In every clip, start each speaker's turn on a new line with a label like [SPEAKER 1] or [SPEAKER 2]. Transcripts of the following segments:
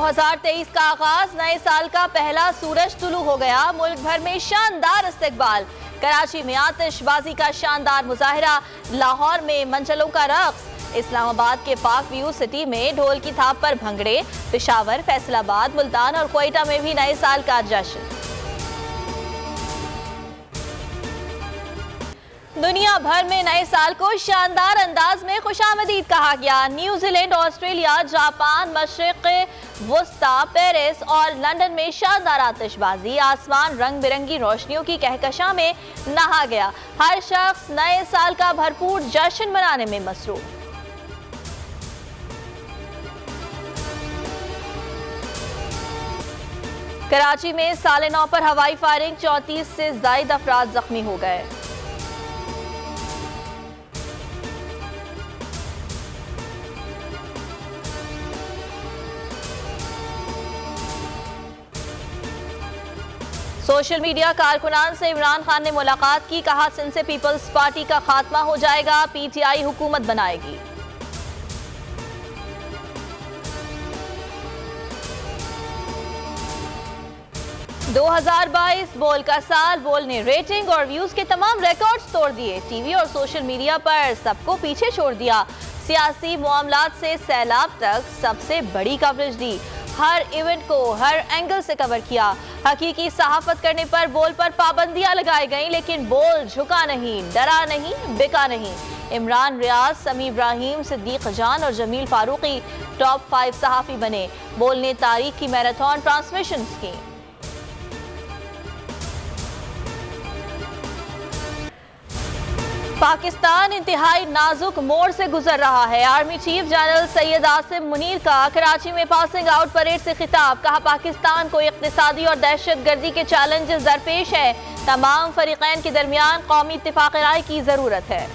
[SPEAKER 1] 2023 का आगाज, नए साल का पहला सूरज तुलू हो गया। मुल्क भर में शानदार इस्तकबाल। कराची में आतिशबाजी का शानदार मुजाहिरा, लाहौर में मंचलों का रक्स, इस्लामाबाद के पाक व्यू सिटी में ढोल की थाप पर भंगड़े, पेशावर, फैसलाबाद, मुल्तान और क्वेटा में भी नए साल का जश्न। दुनिया भर में नए साल को शानदार अंदाज में खुशामदीद कहा गया। न्यूजीलैंड, ऑस्ट्रेलिया, जापान, मशरिक वस्ता, पेरिस और लंदन में शानदार आतिशबाजी, आसमान रंग बिरंगी रोशनियों की कहकशां में नहा गया। हर शख्स नए साल का भरपूर जश्न मनाने में मसरूफ। कराची में साले 9 पर हवाई फायरिंग, 34 से ज्यादा अफराद जख्मी हो गए। सोशल मीडिया कारकुनान से इमरान खान ने मुलाकात की, कहा सिंध से पीपल्स पार्टी का खात्मा हो जाएगा, पीटीआई हुकूमत बनाएगी। दो 2022 बोल का साल, बोल ने रेटिंग और व्यूज के तमाम रिकॉर्ड्स तोड़ दिए। टीवी और सोशल मीडिया पर सबको पीछे छोड़ दिया। सियासी मामलात से सैलाब तक सबसे बड़ी कवरेज दी। हर इवेंट को हर एंगल से कवर किया। हकीकी सहाफत करने पर बोल पर पाबंदियां लगाई गईं, लेकिन बोल झुका नहीं, डरा नहीं, बिका नहीं। इमरान रियाज, समी इब्राहिम, सिद्दीक जान और जमील फारूकी टॉप 5 सहाफी बने। बोल ने तारीख की मैराथन ट्रांसमिशंस की। पाकिस्तान इंतहाई नाजुक मोड़ से गुजर रहा है। Army chief general Syed Asim Munir का कराची में पासिंग आउट परेड से खिताब, कहा पाकिस्तान को इक्तिसादी और दहशतगर्दी के चैलेंजेस दरपेश है। तमाम फरीकैन के दरमियान कौमी इत्तिफाक राय की जरूरत है।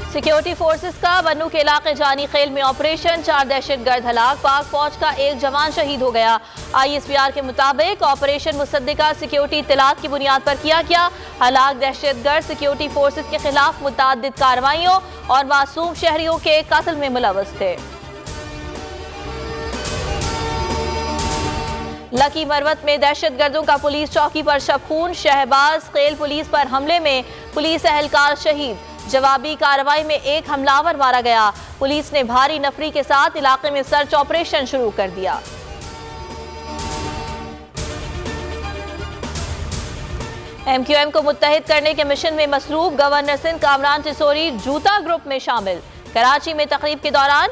[SPEAKER 1] सिक्योरिटी फोर्सेस का बन्नू के इलाके जानी खेल में ऑपरेशन, 4 दहशतगर्द हलाक, पाक फौज का 1 जवान शहीद हो गया। ISPR के मुताबिक ऑपरेशन मुसद्दिका सिक्योरिटी इत्तलात की बुनियाद पर किया गया। हलाक दहशतगर्द सिक्योरिटी फोर्सेस के खिलाफ मुतअद्दिद कार्रवाइयों और मासूम शहरियों के कत्ल में मुलव्वस थे। लकी मरवत में दहशतगर्दों का पुलिस चौकी पर शबखून, शहबाज खेल पुलिस पर हमले में पुलिस एहलकार शहीद। जवाबी कार्रवाई में 1 हमलावर मारा गया। पुलिस ने भारी नफरी के साथ इलाके में सर्च ऑपरेशन शुरू कर दिया। MQM को मुत्तहिद करने के मिशन में मसरूफ गवर्नर सिंध कामरान टिसोरी जूता ग्रुप में शामिल। कराची में तकरीब के दौरान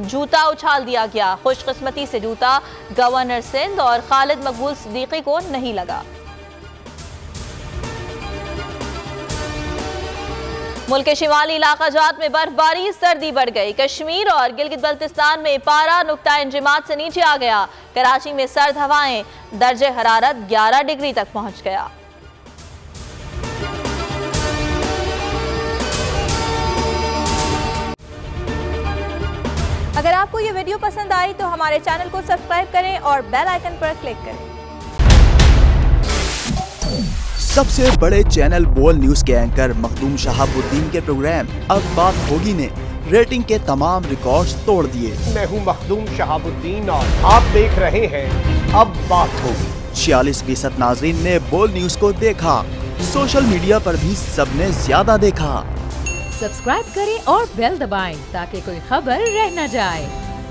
[SPEAKER 1] जूता उछाल दिया गया। खुशकिस्मती से जूता गवर्नर सिंध और खालिद मकबूल सिद्दीकी को नहीं लगा। मुल्क के शिमाली इलाका जात में बर्फबारी, सर्दी बढ़ गई। कश्मीर और गिलगित बल्तिस्तान में पारा नुक्ता इंजमात से नीचे आ गया। कराची में सर्द हवाएं, दर्जे हरारत 11 डिग्री तक पहुंच गया। अगर आपको ये वीडियो पसंद आई तो हमारे चैनल को सब्सक्राइब करें और बेल आइकन पर क्लिक करें।
[SPEAKER 2] सबसे बड़े चैनल बोल न्यूज के एंकर मखदूम शहाबुद्दीन के प्रोग्राम अब बात होगी ने रेटिंग के तमाम रिकॉर्ड्स तोड़ दिए।
[SPEAKER 3] मैं हूं मखदूम शहाबुद्दीन और आप देख रहे हैं अब बात होगी।
[SPEAKER 2] 46% नाज़रीन ने बोल न्यूज को देखा। सोशल मीडिया पर भी सबने ज्यादा देखा।
[SPEAKER 4] सब्सक्राइब करें और बेल दबाएं ताकि कोई खबर रह न जाए।